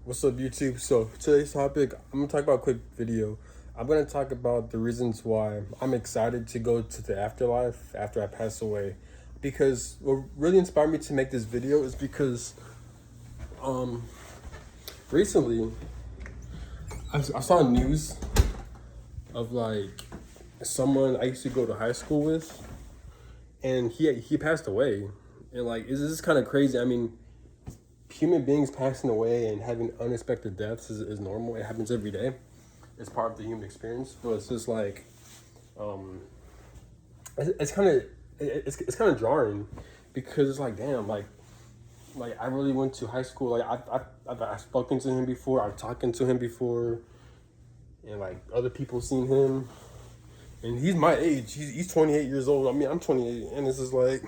What's up, YouTube? So today's topic, I'm gonna talk about a quick video. I'm gonna talk about the reasons why I'm excited to go to the afterlife after I pass away. Because what really inspired me to make this video is because um recently I saw news of like someone I used to go to high school with, and he passed away, and like this is kind of crazy. I mean, human beings passing away and having unexpected deaths is normal. It happens every day. It's part of the human experience. But it's just like, um, it's kind of it's kind of jarring because it's like, damn, like I really went to high school. Like I've spoken to him before. I've talking to him before, and like other people seen him. And he's my age. He's 28 years old. I mean, I'm 28, and this is like,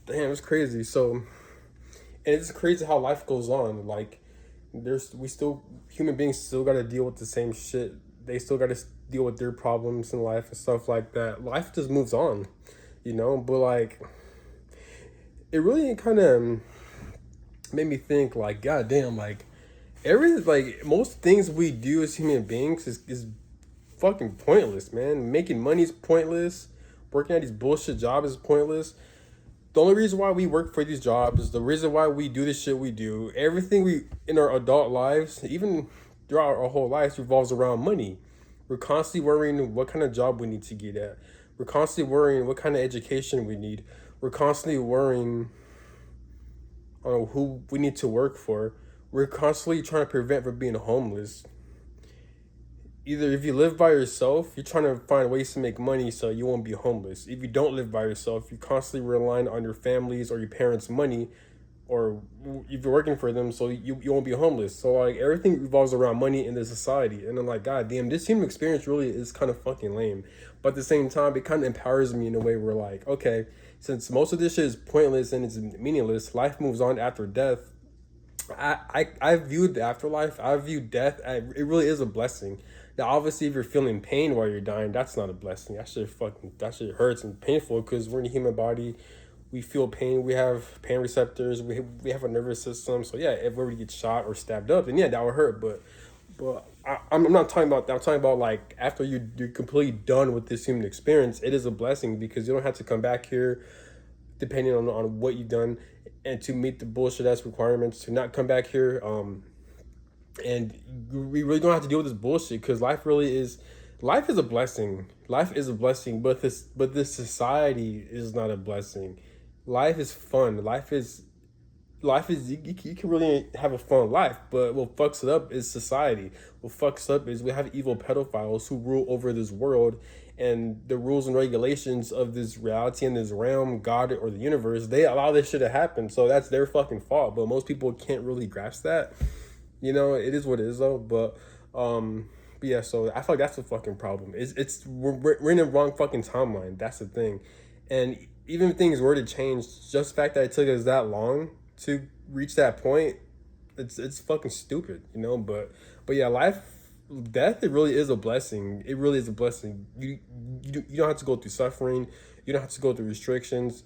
damn, it's crazy. So, and it's crazy how life goes on. Like, we still, human beings still got to deal with the same shit. They still got to deal with their problems in life and stuff like that. Life just moves on, you know. But like, it really kind of made me think, like, goddamn, like most things we do as human beings is fucking pointless, man. Making money is pointless. Working at these bullshit jobs is pointless. The only reason why we work for these jobs, the reason why we do the shit we do, everything we in our adult lives, even throughout our whole lives, revolves around money. We're constantly worrying what kind of job we need to get at. We're constantly worrying what kind of education we need. We're constantly worrying on who we need to work for. We're constantly trying to prevent from being homeless. Either if you live by yourself, you're trying to find ways to make money so you won't be homeless. If you don't live by yourself, you're constantly relying on your family's or your parents' money, or if you're working for them, so you won't be homeless. So like everything revolves around money in this society. And I'm like, God damn, this human experience really is kind of fucking lame. But at the same time, it kind of empowers me in a way where like, okay, since most of this shit is pointless and it's meaningless, life moves on after death. I viewed the afterlife. I view death. It really is a blessing. Now, obviously, if you're feeling pain while you're dying, that's not a blessing. That shit hurts and painful because we're in a human body. We feel pain. We have pain receptors. We have a nervous system. So yeah, if we get shot or stabbed up, then yeah, that would hurt. But I'm not talking about that. I'm talking about like after you're completely done with this human experience, it is a blessing because you don't have to come back here depending on what you've done and to meet the bullshit ass requirements to not come back here. And we really don't have to deal with this bullshit because life is a blessing. Life is a blessing, but this society is not a blessing. Life is fun. Life is you can really have a fun life, but what fucks it up is society. What fucks up is we have evil pedophiles who rule over this world, and the rules and regulations of this reality and this realm, God or the universe, they allow this shit to happen. So that's their fucking fault. But most people can't really grasp that. You know, it is what it is though. But yeah, so I feel like that's the fucking problem. We're in the wrong fucking timeline. That's the thing, and even if things were to change, just the fact that it took us that long to reach that point, it's fucking stupid, you know. But yeah, death, it really is a blessing. It really is a blessing. You don't have to go through suffering. You don't have to go through restrictions.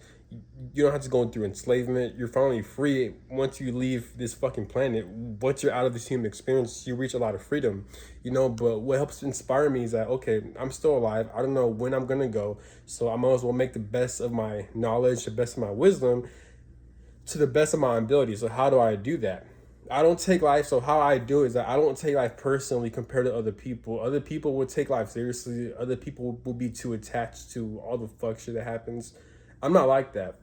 You don't have to go through enslavement. You're finally free once you leave this fucking planet. Once you're out of this human experience, you reach a lot of freedom, you know. But what helps inspire me is that, okay, I'm still alive. I don't know when I'm gonna go, so I might as well make the best of my knowledge, the best of my wisdom, to the best of my ability. So how do I do that? I don't take life. So how I do it is that I don't take life personally compared to other people. Other people would take life seriously. Other people will be too attached to all the fuck shit that happens. I'm not like that.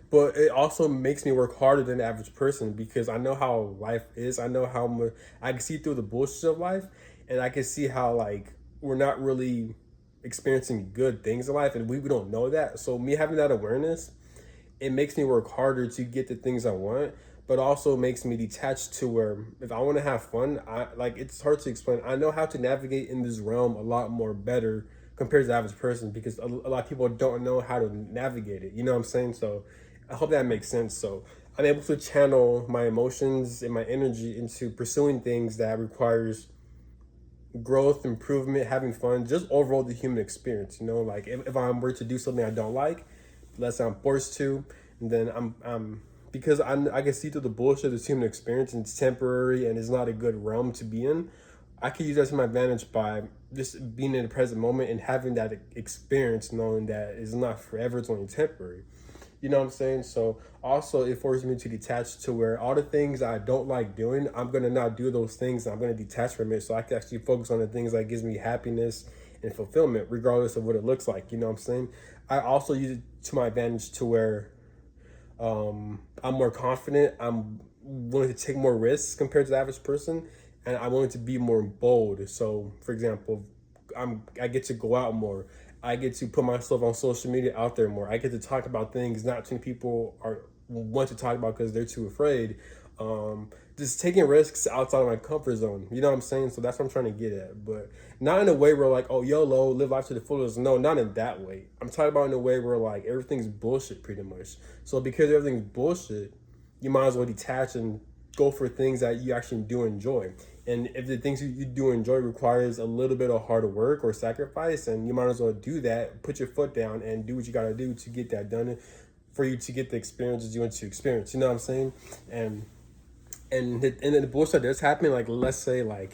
But it also makes me work harder than the average person because I know how life is. I know how much I can see through the bullshit of life, and I can see how like we're not really experiencing good things in life, and we don't know that. So me having that awareness, it makes me work harder to get the things I want, but also makes me detached to where if I want to have fun, I like it's hard to explain. I know how to navigate in this realm a lot more better compared to the average person because a lot of people don't know how to navigate it. You know what I'm saying? So I hope that makes sense. So I'm able to channel my emotions and my energy into pursuing things that requires growth, improvement, having fun, just overall the human experience. You know, like if I were to do something I don't like, let's say I'm forced to, and then I'm because I can see through the bullshit of human experience and it's temporary and it's not a good realm to be in. I can use that to my advantage by just being in the present moment and having that experience, knowing that it's not forever, it's only temporary. You know what I'm saying? So also it forces me to detach to where all the things I don't like doing, I'm gonna not do those things. I'm gonna detach from it so I can actually focus on the things that gives me happiness and fulfillment, regardless of what it looks like. You know what I'm saying? I also use it to my advantage to where I'm more confident. I'm willing to take more risks compared to the average person, and I'm willing to be more bold. So, for example, I get to go out more. I get to put myself on social media out there more. I get to talk about things not too many people are want to talk about because they're too afraid. Just taking risks outside of my comfort zone. You know what I'm saying? So that's what I'm trying to get at. But not in a way where like, oh, YOLO, live life to the fullest. No, not in that way. I'm talking about in a way where like everything's bullshit pretty much. So because everything's bullshit, you might as well detach and go for things that you actually do enjoy. And if the things you do enjoy requires a little bit of hard work or sacrifice, and you might as well do that, put your foot down and do what you gotta do to get that done for you to get the experiences you want to experience. You know what I'm saying? And and then the bullshit that's happening, like let's say like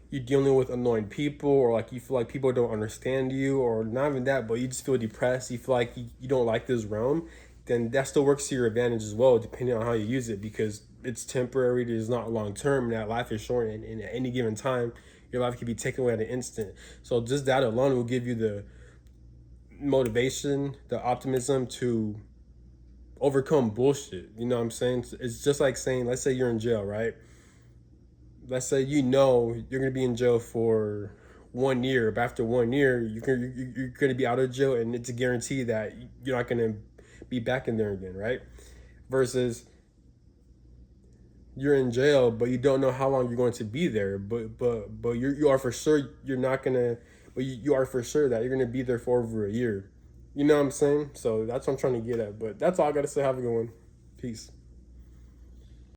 you're dealing with annoying people or like you feel like people don't understand you or not even that, but you just feel depressed, you feel like you don't like this realm, then that still works to your advantage as well, depending on how you use it, because it's temporary, it is not long term, and that life is short, and at any given time your life can be taken away at an instant. So just that alone will give you the motivation, the optimism to overcome bullshit. You know what I'm saying? It's just like saying, let's say you're in jail, right? Let's say you know you're gonna be in jail for 1 year, but after 1 year, you're gonna be out of jail, and it's a guarantee that you're not gonna be back in there again, right? Versus you're in jail, but you don't know how long you're going to be there, but you are for sure you're not gonna, but you are for sure that you're gonna be there for over a year. You know what I'm saying? So that's what I'm trying to get at. But that's all I gotta say. Have a good one. Peace.